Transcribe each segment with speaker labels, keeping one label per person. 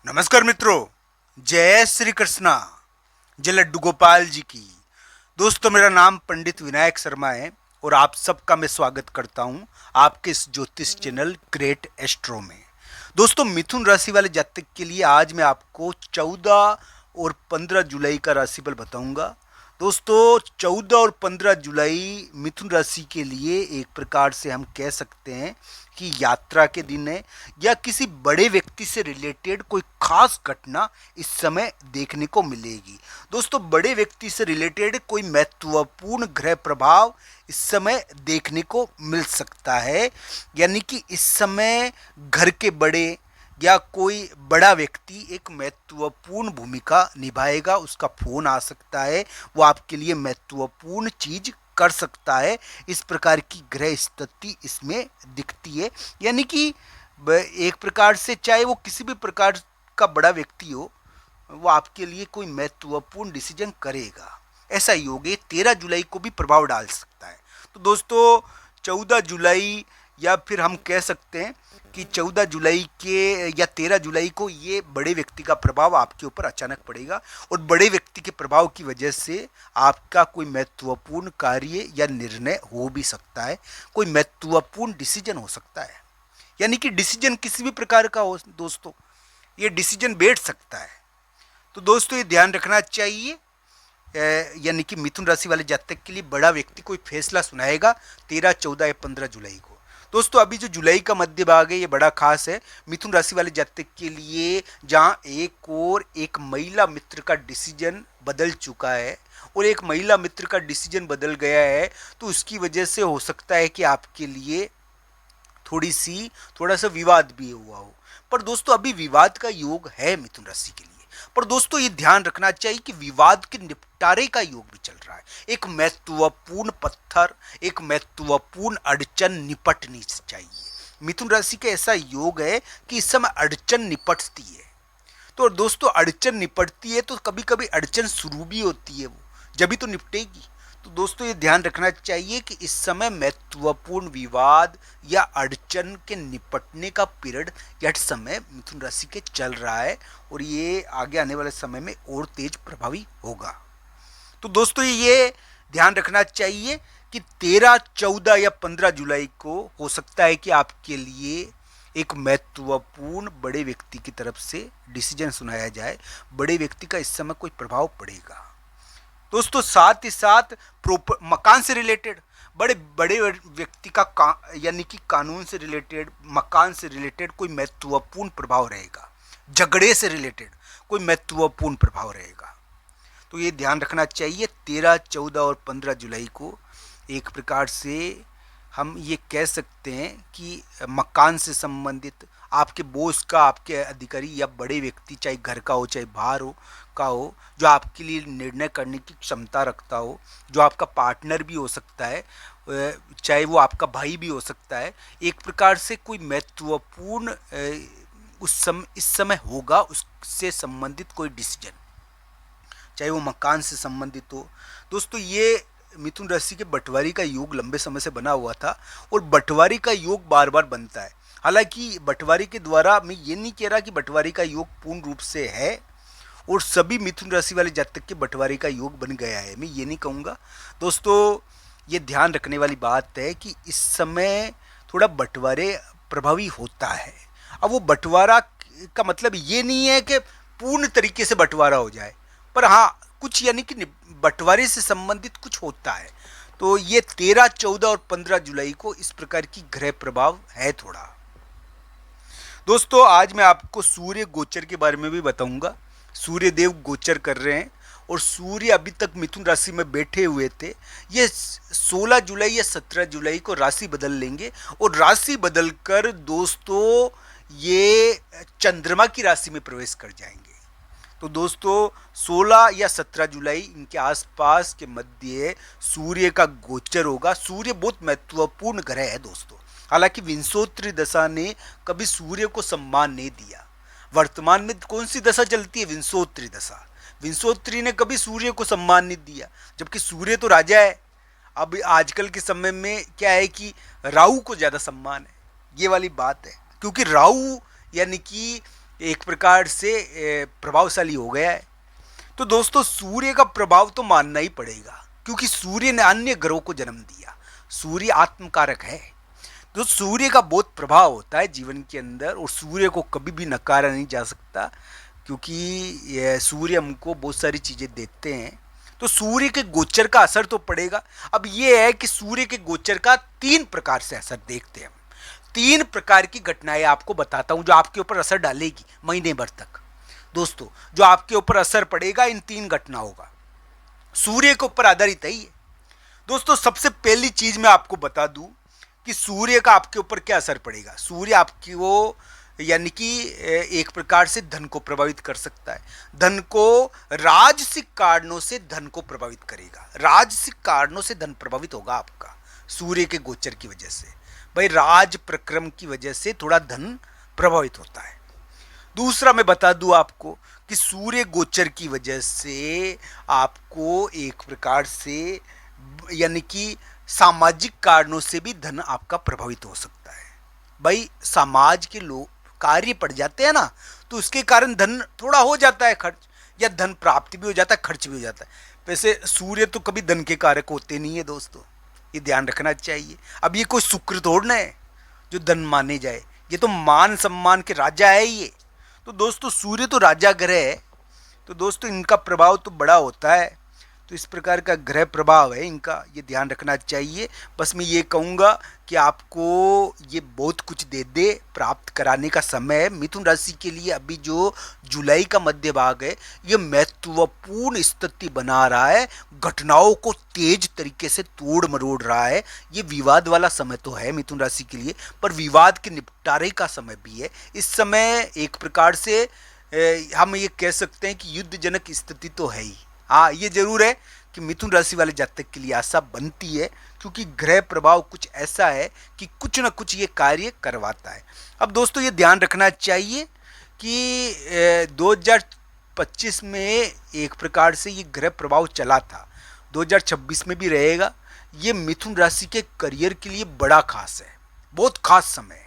Speaker 1: नमस्कार मित्रों, जय श्री कृष्णा। जय लड्डू गोपाल जी की। दोस्तों, मेरा नाम पंडित विनायक शर्मा है और आप सबका मैं स्वागत करता हूं आपके इस ज्योतिष चैनल ग्रेट एस्ट्रो में। दोस्तों, मिथुन राशि वाले जातक के लिए आज मैं आपको 14 और 15 जुलाई का राशिफल बताऊंगा। दोस्तों, 14 और 15 जुलाई मिथुन राशि के लिए एक प्रकार से हम कह सकते हैं कि यात्रा के दिन है या किसी बड़े व्यक्ति से रिलेटेड कोई खास घटना इस समय देखने को मिलेगी। दोस्तों, बड़े व्यक्ति से रिलेटेड कोई महत्वपूर्ण ग्रह प्रभाव इस समय देखने को मिल सकता है, यानी कि इस समय घर के बड़े या कोई बड़ा व्यक्ति एक महत्वपूर्ण भूमिका निभाएगा। उसका फोन आ सकता है, वो आपके लिए महत्वपूर्ण चीज कर सकता है। इस प्रकार की ग्रह स्थिति इसमें दिखती है, यानी कि एक प्रकार से चाहे वो किसी भी प्रकार का बड़ा व्यक्ति हो, वो आपके लिए कोई महत्वपूर्ण डिसीजन करेगा। ऐसा योग है 13 जुलाई को भी प्रभाव डाल सकता है। तो दोस्तों, 14 जुलाई या फिर हम कह सकते हैं कि 14 जुलाई के या 13 जुलाई को ये बड़े व्यक्ति का प्रभाव आपके ऊपर अचानक पड़ेगा और बड़े व्यक्ति के प्रभाव की वजह से आपका कोई महत्वपूर्ण कार्य या निर्णय हो भी सकता है, कोई महत्वपूर्ण डिसीजन हो सकता है। यानी कि डिसीजन किसी भी प्रकार का हो दोस्तों, ये डिसीजन बैठ सकता है। तो दोस्तों, ये ध्यान रखना चाहिए। यानी कि मिथुन राशि वाले जातक के लिए बड़ा व्यक्ति कोई फैसला सुनाएगा 13, 14 या 15 जुलाई को। दोस्तों, अभी जो जुलाई का मध्य भाग है ये बड़ा खास है मिथुन राशि वाले जातक के लिए, जहां एक महिला मित्र का डिसीजन बदल चुका है और एक महिला मित्र का डिसीजन बदल गया है। तो उसकी वजह से हो सकता है कि आपके लिए थोड़ा सा विवाद भी हुआ हो। पर दोस्तों, अभी विवाद का योग है मिथुन राशि के लिए। पर दोस्तों, ये ध्यान रखना चाहिए कि विवाद के निपटारे का योग भी चल रहा है। एक महत्वपूर्ण पत्थर, एक महत्वपूर्ण अड़चन निपटनी चाहिए। मिथुन राशि का ऐसा योग है कि इस समय अड़चन निपटती है। तो दोस्तों, अड़चन निपटती है तो कभी कभी अड़चन शुरू भी होती है, वो जब भी तो निपटेगी। तो दोस्तों, ये ध्यान रखना चाहिए कि इस समय महत्वपूर्ण विवाद या अड़चन के निपटने का पीरियड या समय मिथुन राशि के चल रहा है और ये आगे आने वाले समय में और तेज प्रभावी होगा। तो दोस्तों, ये ध्यान रखना चाहिए कि 13, 14 या 15 जुलाई को हो सकता है कि आपके लिए एक महत्वपूर्ण बड़े व्यक्ति की तरफ से डिसीजन सुनाया जाए। बड़े व्यक्ति का इस समय कोई प्रभाव पड़ेगा। दोस्तों, साथ ही साथ मकान से रिलेटेड बड़े बड़े व्यक्ति का यानी कि कानून से रिलेटेड, मकान से रिलेटेड कोई महत्वपूर्ण प्रभाव रहेगा। झगड़े से रिलेटेड कोई महत्वपूर्ण प्रभाव रहेगा। तो ये ध्यान रखना चाहिए। 13, 14 और 15 जुलाई को एक प्रकार से हम ये कह सकते हैं कि मकान से संबंधित आपके बॉस का, आपके अधिकारी या बड़े व्यक्ति, चाहे घर का हो चाहे बाहर हो का हो, जो आपके लिए निर्णय करने की क्षमता रखता हो, जो आपका पार्टनर भी हो सकता है, चाहे वो आपका भाई भी हो सकता है। एक प्रकार से कोई महत्वपूर्ण इस समय होगा, उससे संबंधित कोई डिसीजन, चाहे वो मकान से संबंधित हो। दोस्तों, ये मिथुन राशि के बंटवारी का योग लंबे समय से बना हुआ था और बंटवारी का योग बार बार बनता है। हालांकि बंटवारी के द्वारा मैं ये नहीं कह रहा कि बंटवारी का योग पूर्ण रूप से है और सभी मिथुन राशि वाले जातक के बंटवारी का योग बन गया है, मैं ये नहीं कहूँगा। दोस्तों, ये ध्यान रखने वाली बात है कि इस समय थोड़ा बंटवारे प्रभावी होता है। अब वो बंटवारा का मतलब ये नहीं है कि पूर्ण तरीके से बंटवारा हो जाए, पर हाँ, कुछ यानी कि बंटवारे से संबंधित कुछ होता है। तो ये 13, 14 और 15 जुलाई को इस प्रकार की ग्रह प्रभाव है थोड़ा। दोस्तों, आज मैं आपको सूर्य गोचर के बारे में भी बताऊंगा। सूर्य देव गोचर कर रहे हैं और सूर्य अभी तक मिथुन राशि में बैठे हुए थे। ये 16 जुलाई या 17 जुलाई को राशि बदल लेंगे और राशि बदलकर दोस्तों ये चंद्रमा की राशि में प्रवेश कर जाएंगे। तो दोस्तों, 16 या 17 जुलाई इनके आसपास के मध्य सूर्य का गोचर होगा। सूर्य बहुत महत्वपूर्ण ग्रह है दोस्तों। हालांकि विंशोत्तरी दशा ने कभी सूर्य को सम्मान नहीं दिया। वर्तमान में कौन सी दशा चलती है? विंशोत्तरी दशा। विंशोत्तरी ने कभी सूर्य को सम्मान नहीं दिया, जबकि सूर्य तो राजा है। अब आजकल के समय में क्या है कि राहु को ज़्यादा सम्मान है, ये वाली बात है। क्योंकि राहु यानी कि एक प्रकार से प्रभावशाली हो गया है। तो दोस्तों सूर्य का प्रभाव तो मानना ही पड़ेगा, क्योंकि सूर्य ने अन्य ग्रहों को जन्म दिया। सूर्य आत्मकारक है। तो सूर्य का बहुत प्रभाव होता है जीवन के अंदर, और सूर्य को कभी भी नकारा नहीं जा सकता, क्योंकि ये सूर्य हमको बहुत सारी चीज़ें देते हैं। तो सूर्य के गोचर का असर तो पड़ेगा। अब ये है कि सूर्य के गोचर का 3 प्रकार से असर देखते हैं हम। 3 प्रकार की घटनाएं आपको बताता हूं जो आपके ऊपर असर डालेगी महीने भर तक। दोस्तों जो आपके ऊपर असर पड़ेगा इन 3 घटनाओं का, सूर्य के ऊपर आधारित है ये। दोस्तों सबसे पहली चीज मैं आपको बता दूं कि सूर्य का आपके ऊपर क्या असर पड़ेगा। सूर्य आपकी वो यानी कि एक प्रकार से धन को प्रभावित कर सकता है। धन को राजसिक कारणों से धन को प्रभावित करेगा। राजसिक कारणों से धन प्रभावित होगा आपका सूर्य के गोचर की वजह से। भाई राज प्रक्रम की वजह से थोड़ा धन प्रभावित होता है। दूसरा मैं बता दूं आपको कि सूर्य गोचर की वजह से आपको एक प्रकार से यानी कि सामाजिक कारणों से भी धन आपका प्रभावित हो सकता है। भाई समाज के लोग कार्य पड़ जाते हैं ना, तो उसके कारण धन थोड़ा हो जाता है खर्च, या धन प्राप्ति भी हो जाता है, खर्च भी हो जाता है। वैसे सूर्य तो कभी धन के कारक होते नहीं है दोस्तों, ये ध्यान रखना चाहिए। अब ये कोई शुक्र थोड़ा है जो धन माने जाए, ये तो मान सम्मान के राजा है ये। तो दोस्तों सूर्य तो राजा ग्रह है, तो दोस्तों इनका प्रभाव तो बड़ा होता है। तो इस प्रकार का ग्रह प्रभाव है इनका, ये ध्यान रखना चाहिए। बस मैं ये कहूँगा कि आपको ये बहुत कुछ दे दे प्राप्त कराने का समय है। मिथुन राशि के लिए अभी जो जुलाई का मध्य भाग है ये महत्वपूर्ण स्थिति बना रहा है, घटनाओं को तेज तरीके से तोड़ मरोड़ रहा है। ये विवाद वाला समय तो है मिथुन राशि के लिए, पर विवाद के निपटारे का समय भी है। इस समय एक प्रकार से हम ये कह सकते हैं कि युद्धजनक स्थिति तो है ही। हाँ ये जरूर है कि मिथुन राशि वाले जातक के लिए आशा बनती है, क्योंकि ग्रह प्रभाव कुछ ऐसा है कि कुछ ना कुछ ये कार्य करवाता है। अब दोस्तों ये ध्यान रखना चाहिए कि 2025 में एक प्रकार से ये ग्रह प्रभाव चला था, 2026 में भी रहेगा। ये मिथुन राशि के करियर के लिए बड़ा खास है, बहुत खास समय है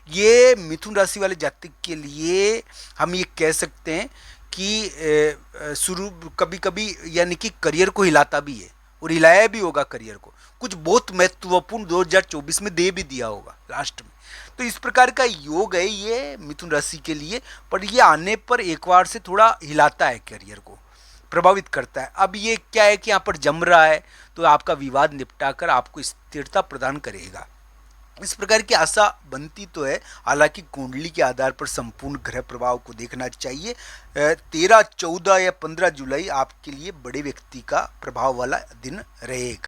Speaker 1: ये मिथुन राशि वाले जातक के लिए। हम ये कह सकते हैं कि शुरू कभी कभी यानी कि करियर को हिलाता भी है, और हिलाया भी होगा करियर को। कुछ बहुत महत्वपूर्ण 2024 में दे भी दिया होगा लास्ट में। तो इस प्रकार का योग है ये मिथुन राशि के लिए, पर ये आने पर एक बार से थोड़ा हिलाता है, करियर को प्रभावित करता है। अब ये क्या है कि यहाँ पर जम रहा है, तो आपका विवाद निपटा कर आपको स्थिरता प्रदान करेगा। इस प्रकार की आशा बनती तो है, हालांकि कुंडली के आधार पर संपूर्ण ग्रह प्रभाव को देखना चाहिए। 13, 14 या 15 जुलाई आपके लिए बड़े व्यक्ति का प्रभाव वाला दिन रहेगा।